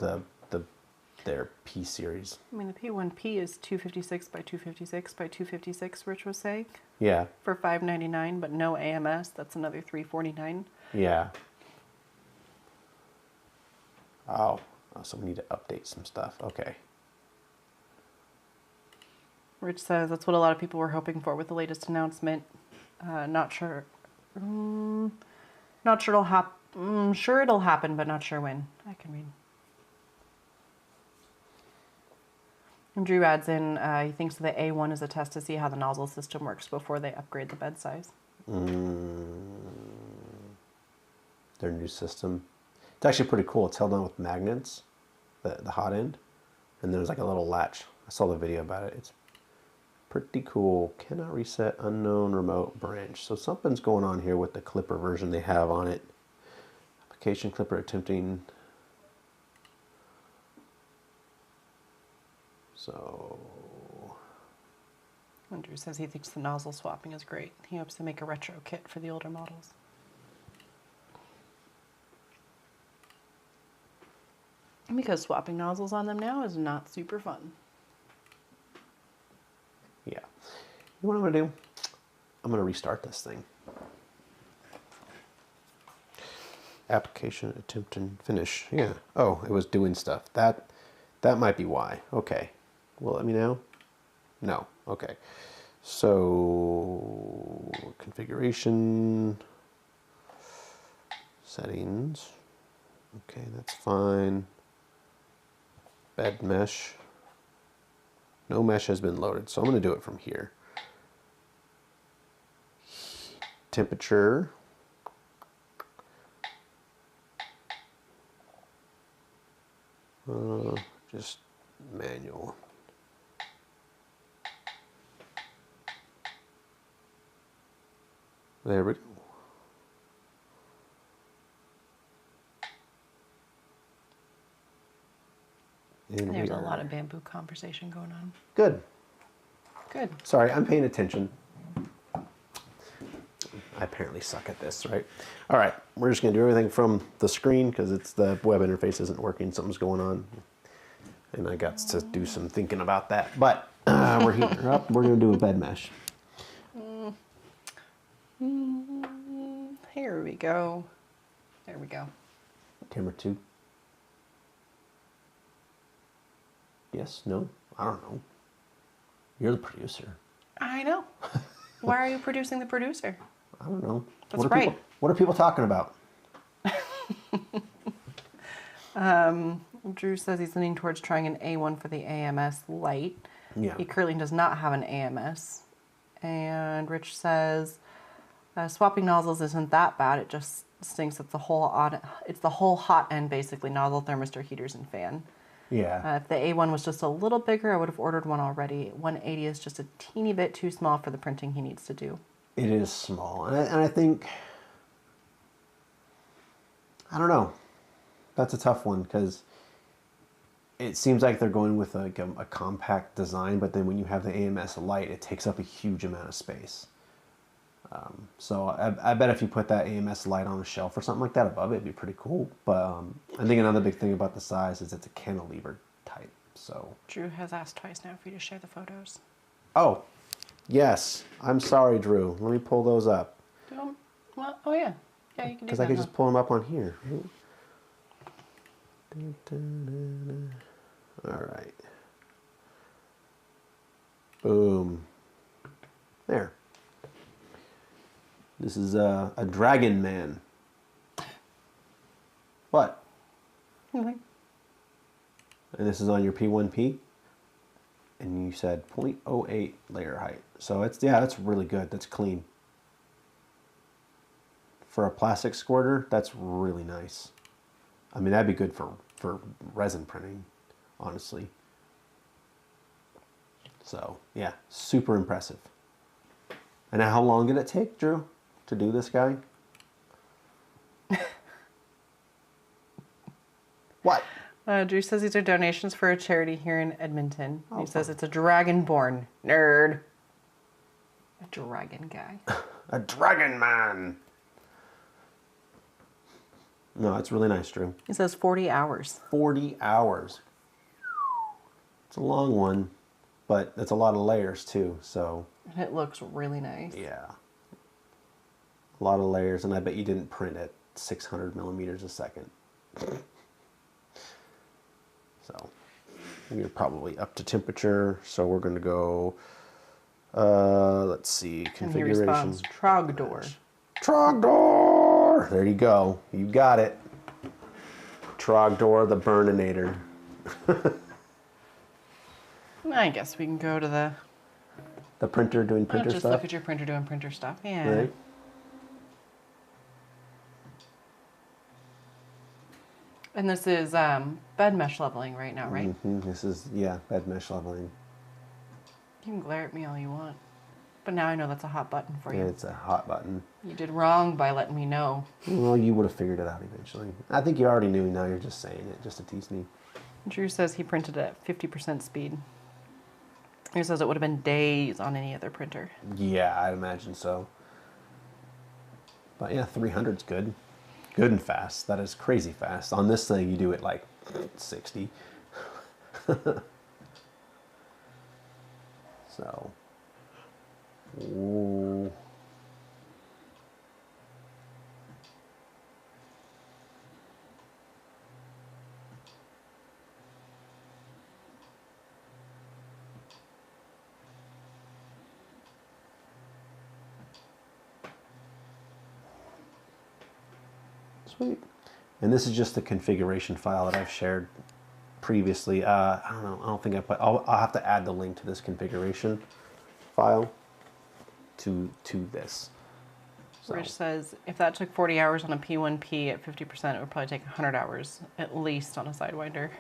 their P series. I mean, the P1P is 256 by 256 by 256, Rich was saying. Yeah. For $599, but no AMS. That's another $349. Yeah. Oh, so we need to update some stuff. Okay. Rich says that's what a lot of people were hoping for with the latest announcement. Not sure. Not sure it'll happen. Sure it'll happen, but not sure when. I can read. And Drew adds in, he thinks the A1 is a test to see how the nozzle system works before they upgrade the bed size. Their new system. It's actually pretty cool. It's held on with magnets, the hot end, and there's like a little latch. I saw the video about it. It's pretty cool. Cannot reset unknown remote branch. So something's going on here with the Klipper version they have on it. Application Klipper attempting. So. Andrew says he thinks the nozzle swapping is great. He hopes to make a retro kit for the older models. Because swapping nozzles on them now is not super fun. Yeah. You know what I'm going to do? I'm going to restart this thing. Application, attempt, and finish. Yeah. Oh, it was doing stuff. That might be why. Okay. Will it let me know? No. Okay. So, configuration, settings. Okay, that's fine. Bed mesh. No mesh has been loaded, so I'm going to do it from here. Temperature. Just manual. There we go. And there's a lot of Bambu conversation going on. Good. Good. Sorry, I'm paying attention. I apparently suck at this, right? All right, we're just going to do everything from the screen because it's the web interface isn't working. Something's going on. And I got to do some thinking about that. But we're here. We're going to do a bed mesh. Here we go. There we go. Camera 2. Yes, no, I don't know. You're the producer. I know. Why are you producing the producer? I don't know. That's right. What are people talking about? Drew says he's leaning towards trying an A1 for the AMS Lite. Yeah. He currently does not have an AMS. And Rich says swapping nozzles isn't that bad. It just stinks. It's the whole hot end, basically, nozzle, thermistor, heaters, and fan. Yeah. If the A1 was just a little bigger, I would have ordered one already. 180 is just a teeny bit too small for the printing he needs to do. It is small. And I think, I don't know. That's a tough one because it seems like they're going with a compact design, but then when you have the AMS Lite, it takes up a huge amount of space. So I bet if you put that AMS Lite on a shelf or something like that above it, it'd be pretty cool. But I think another big thing about the size is it's a cantilever type. So Drew has asked twice now for you to share the photos. Oh, yes. I'm sorry, Drew. Let me pull those up. Well, oh yeah. Yeah, you can do that. Because I could just pull them up on here. All right. Boom. There. This is a Dragon Man. What? Nothing. And this is on your P1P? And you said 0.08 layer height. So it's, yeah, that's really good. That's clean. For a plastic squirter, that's really nice. I mean, that'd be good for resin printing, honestly. So, yeah, super impressive. And how long did it take, Drew, to do this guy? What? Drew says these are donations for a charity here in Edmonton. Oh, he says it's a dragon-born nerd. A dragon guy. A dragon man. No, it's really nice, Drew. He says 40 hours. 40 hours. It's a long one, but it's a lot of layers too, so. And it looks really nice. Yeah. A lot of layers, and I bet you didn't print at 600 millimeters a second. So, you're probably up to temperature, so we're going to go, let's see, configuration. And he responds, Trogdor. Trogdor! There you go. You got it. Trogdor the Burninator. I guess we can go to the printer doing printer just stuff? Look at your printer doing printer stuff. Yeah. Right. And this is bed mesh leveling right now, right? Mm-hmm. This is, yeah, bed mesh leveling. You can glare at me all you want. But now I know that's a hot button for you. Yeah, it's a hot button. You did wrong by letting me know. Well, you would have figured it out eventually. I think you already knew, now you're just saying it, just to tease me. Drew says he printed at 50% speed. He says it would have been days on any other printer. Yeah, I'd imagine so. But yeah, 300's good. Good and fast. That is crazy fast. On this thing, you do it like 60. So. Ooh. Sweet. And this is just the configuration file that I've shared previously. I don't know. I don't think I put. I'll have to add the link to this configuration file to this. So. Rich says if that took 40 hours on a P1P at 50%, it would probably take 100 hours at least on a Sidewinder.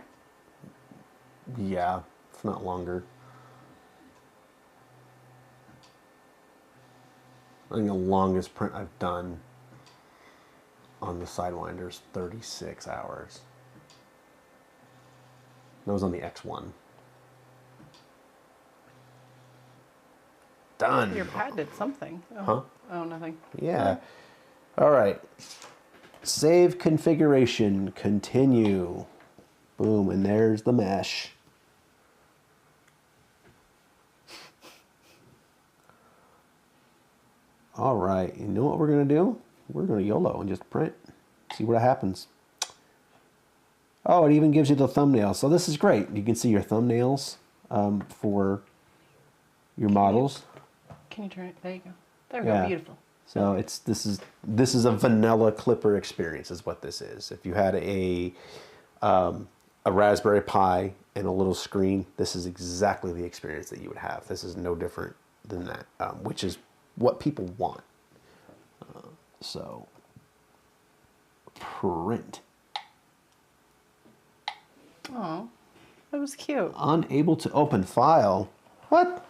Yeah, if not longer. I think the longest print I've done on the Sidewinder is 36 hours. That was on the X1. Done. Your pad did something. Oh. Huh? Oh, nothing. Yeah. All right. Save configuration. Continue. Boom. And there's the mesh. All right. You know what we're going to do? We're going to YOLO and just print. See what happens. Oh, it even gives you the thumbnails. So this is great. You can see your thumbnails for your models. Can you turn it? There you go. There we go. Beautiful. So this is a vanilla Klipper experience is what this is. If you had a Raspberry Pi and a little screen, this is exactly the experience that you would have. This is no different than that, which is what people want. So print. Oh. That was cute. Unable to open file. What?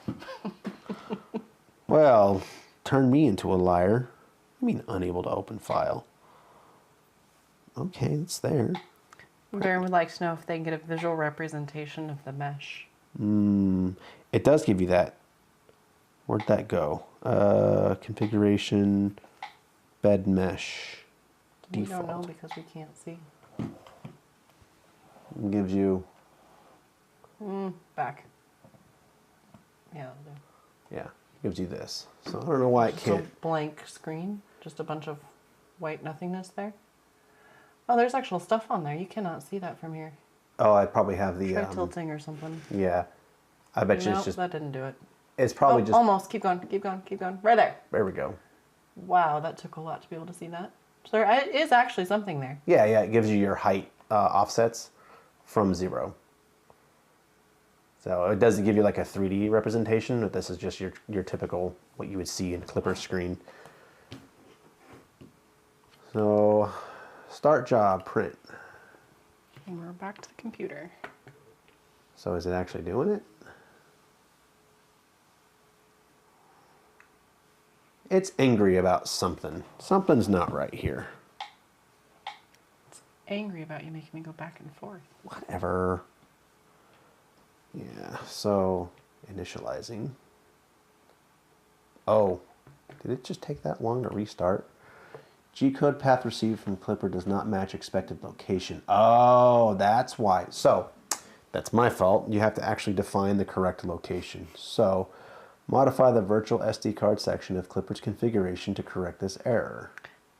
Well, turn me into a liar. I mean, unable to open file. Okay, it's there. Baron would like to know if they can get a visual representation of the mesh. It does give you that. Where'd that go? Configuration, bed mesh, default. We don't know because we can't see. It gives you... Back. Yeah, that'll do. Yeah, it gives you this. So I don't know why it Just can't... a blank screen. Just a bunch of white nothingness there. Oh, there's actual stuff on there. You cannot see that from here. Oh, I probably have the... Try tilting or something. Yeah. I bet you No, it's just... that didn't do it. It's probably just... Almost. Keep going, keep going, keep going. Right there. There we go. Wow, that took a lot to be able to see that. So there is actually something there. Yeah, it gives you your height offsets from 0. So it doesn't give you like a 3D representation, but this is just your typical, what you would see in Klipper screen. So, start job, print. And we're back to the computer. So is it actually doing it? It's angry about something. Something's not right here. It's angry about you making me go back and forth. Whatever. Yeah, so initializing. Oh, did it just take that long to restart? G-code path received from Klipper does not match expected location. Oh, that's why. So, that's my fault. You have to actually define the correct location. So, modify the virtual SD card section of Klipper's configuration to correct this error.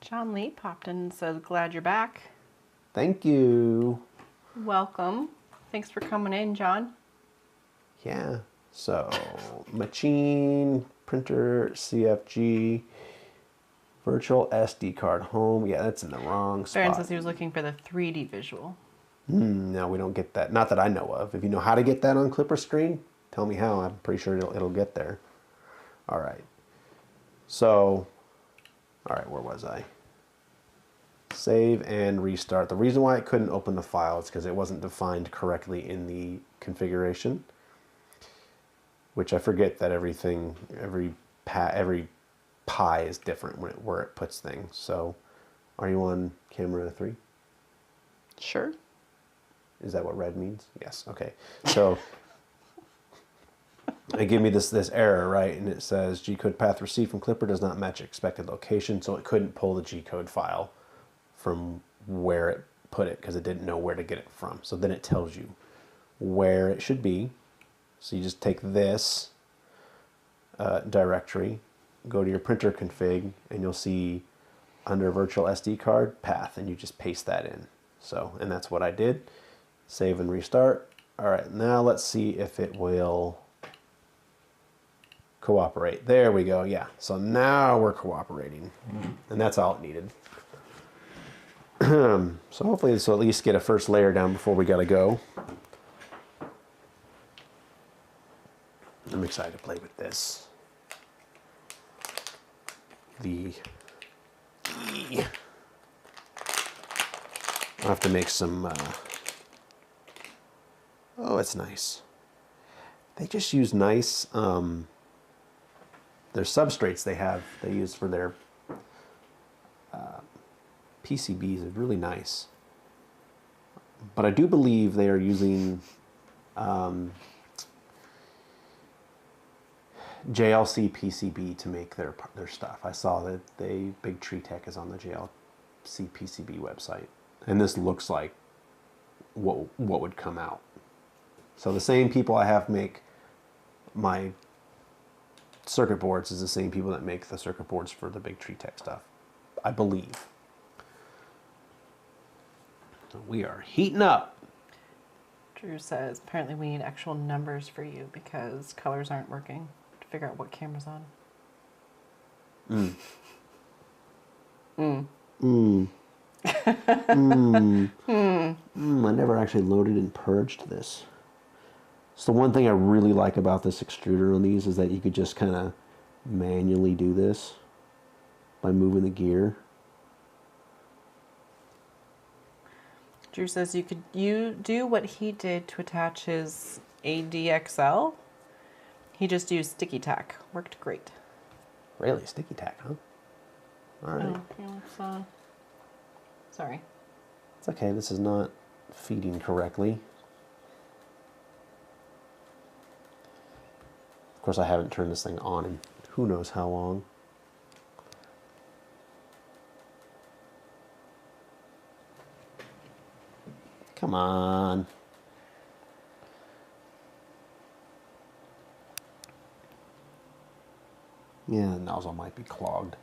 John Lee popped in and says, glad you're back. Thank you. Welcome. Thanks for coming in, John. Yeah, so machine, printer, CFG, virtual SD card, home. Yeah, that's in the wrong spot. Baron says he was looking for the 3D visual. No, we don't get that. Not that I know of. If you know how to get that on Klipper screen, tell me how. I'm pretty sure it'll get there. All right. So, all right, where was I? Save and restart. The reason why it couldn't open the file is because it wasn't defined correctly in the configuration. Which I forget that every pie is different where it puts things. So, are you on camera 3? Sure. Is that what red means? Yes. Okay. So, they give me this error, right? And it says G-code path received from Klipper does not match expected location, so it couldn't pull the G-code file from where it put it because it didn't know where to get it from. So then it tells you where it should be. So you just take this directory, go to your printer config, and you'll see under virtual SD card path, and you just paste that in. So, and that's what I did. Save and restart. All right, now let's see if it will cooperate. There we go. Yeah. So now we're cooperating, and that's all it needed. So hopefully this will at least get a first layer down before we gotta go. I'm excited to play with this. I'll have to make some, oh, it's nice. They just use nice, their substrates they use for their PCBs is really nice. But I do believe they are using JLC PCB to make their stuff. I saw that BigTreeTech is on the JLC PCB website, and this looks like what would come out. So the same people I have make my circuit boards is the same people that make the circuit boards for the BigTreeTech stuff, I believe. So we are heating up. Drew says, apparently we need actual numbers for you because colors aren't working to figure out what camera's on. I never actually loaded and purged this. So the one thing I really like about this extruder on these is that you could just kind of manually do this by moving the gear. Drew says you do what he did to attach his ADXL. He just used sticky tack. Worked great. Really? Sticky tack, huh? All right. Oh, sorry. It's okay. This is not feeding correctly. Of course, I haven't turned this thing on in who knows how long. Come on. Yeah, the nozzle might be clogged.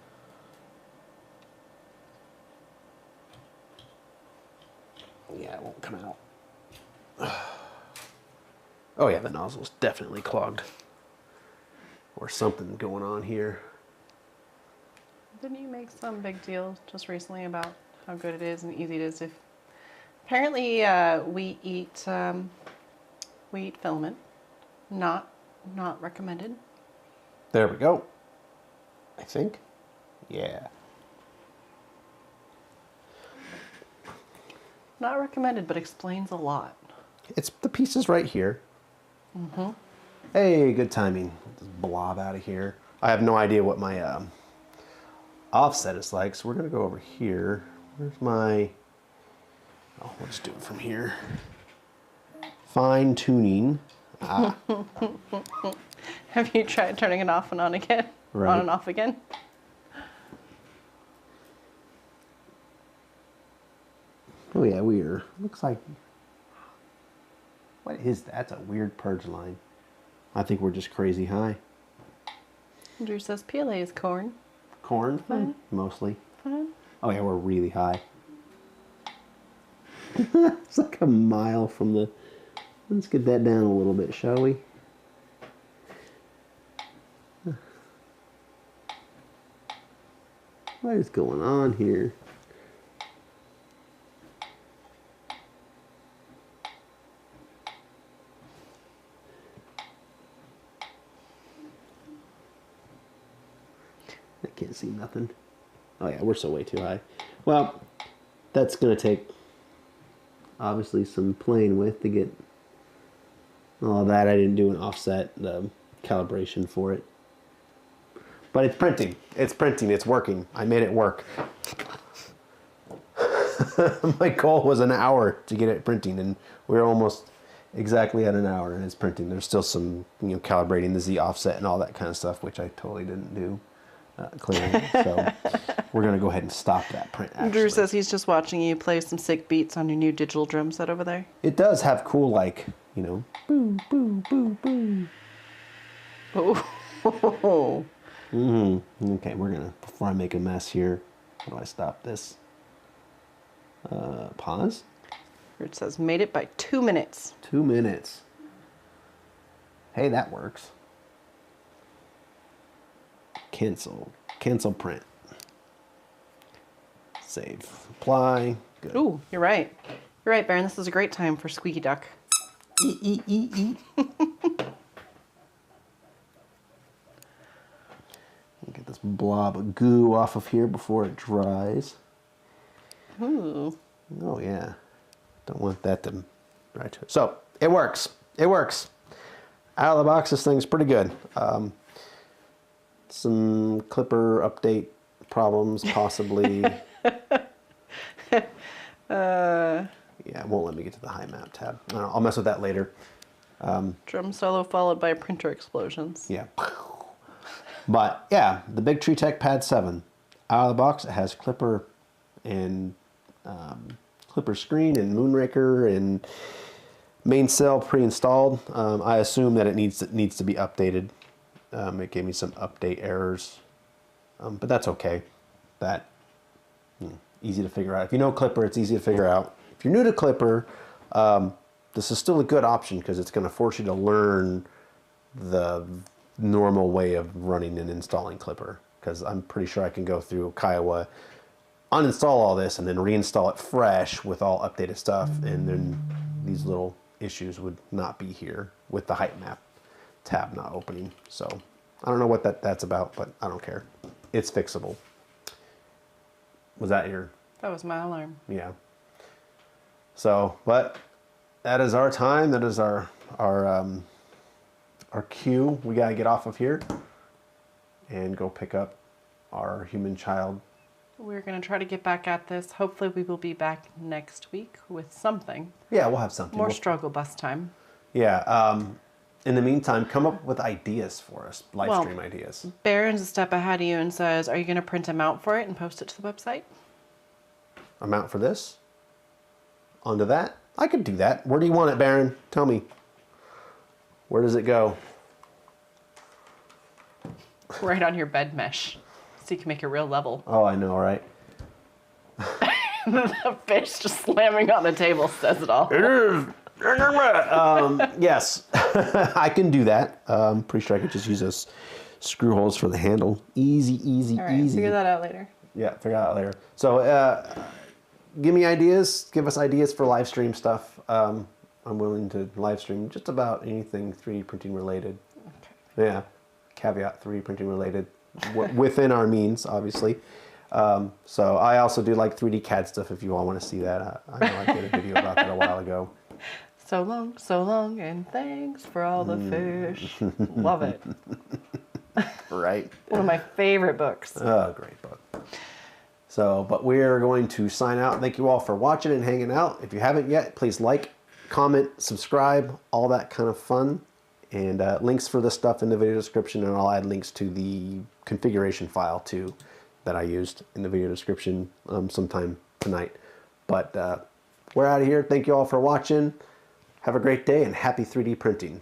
Yeah, it won't come out. Oh yeah, the nozzle's definitely clogged. Or something going on here. Didn't you make some big deal just recently about how good it is and easy it is? Apparently, we eat filament. Not recommended. There we go. I think. Yeah. Not recommended, but explains a lot. It's the pieces right here. Mm-hmm. Hey, good timing. Just blob out of here. I have no idea what my offset is like, so we're gonna go over here. Where's my? Oh, we'll just do it from here. Fine tuning. Ah. Have you tried turning it off and on again? Right. On and off again? Oh yeah, weird. Looks like. What is that? That's a weird purge line. I think we're just crazy high. Drew says PLA is corn. Corn? Fine. Mostly. Fine. Oh yeah, we're really high. It's like a mile from the... Let's get that down a little bit, shall we? What is going on here? I can't see nothing. Oh yeah, we're still way too high. Well, that's going to take obviously some playing with to get all that. I didn't do an offset calibration for it. But it's printing. It's printing. It's working. I made it work. My goal was an hour to get it printing, and we're almost exactly at an hour, and it's printing. There's still some, calibrating the Z offset and all that kind of stuff, which I totally didn't do. Clearly. So we're going to go ahead and stop that print, actually. Drew says he's just watching you play some sick beats on your new digital drum set over there. It does have cool, like, boom, boom, boom, boom. Oh. Mm-hmm. Okay, we're going to, before I make a mess here, how do I stop this? Pause. It says made it by 2 minutes. 2 minutes. Hey, that works. Cancel print. Save. Apply. Good. Ooh, you're right. You're right, Baron. This is a great time for Squeaky Duck. Get this blob of goo off of here before it dries. Ooh. Oh yeah. Don't want that to dry too. So it works. It works. Out of the box, this thing's pretty good. Some Klipper update problems, possibly. Yeah, it won't let me get to the high map tab. I don't know, I'll mess with that later. Drum solo followed by printer explosions. Yeah. But yeah, the BigTreeTech PAD7. Out of the box, it has Klipper and Klipper screen and Moonraker and Mainsail pre-installed. I assume that it needs to be updated. It gave me some update errors, but that's okay. That easy to figure out. If you know Klipper, it's easy to figure out. If you're new to Klipper, this is still a good option because it's going to force you to learn the normal way of running and installing Klipper. Because I'm pretty sure I can go through Kiowa, uninstall all this, and then reinstall it fresh with all updated stuff, and then these little issues would not be here with the height map tab not opening. So I don't know what that's about, but I don't care. It's fixable. Was that your? That was my alarm. Yeah. So, but that is our time. That is our cue. We got to get off of here and go pick up our human child. We're going to try to get back at this. Hopefully we will be back next week with something. Yeah, we'll have something. More struggle bus time. Yeah. In the meantime, come up with ideas for us, live stream ideas. Baron's a step ahead of you and says, are you going to print a mount for it and post it to the website? A mount for this? Onto that? I could do that. Where do you want it, Baron? Tell me. Where does it go? Right on your bed mesh. So you can make it real level. Oh, I know, right? The fish just slamming on the table says it all. It is. Yes, I can do that. Pretty sure I could just use those screw holes for the handle. Easy, easy, all right, easy. Figure that out later. Yeah, figure that out later. So give me ideas. Give us ideas for live stream stuff. I'm willing to live stream just about anything 3D printing related. Okay. Yeah, caveat 3D printing related. Within our means, obviously. So I also do like 3D CAD stuff if you all want to see that. I know I did a video about that a while ago. So long, and thanks for all the fish. Love it. Right. One of my favorite books. Oh, great book. So, but we're going to sign out. Thank you all for watching and hanging out. If you haven't yet, please like, comment, subscribe, all that kind of fun. And links for this stuff in the video description, and I'll add links to the configuration file too that I used in the video description sometime tonight. But we're out of here. Thank you all for watching. Have a great day and happy 3D printing.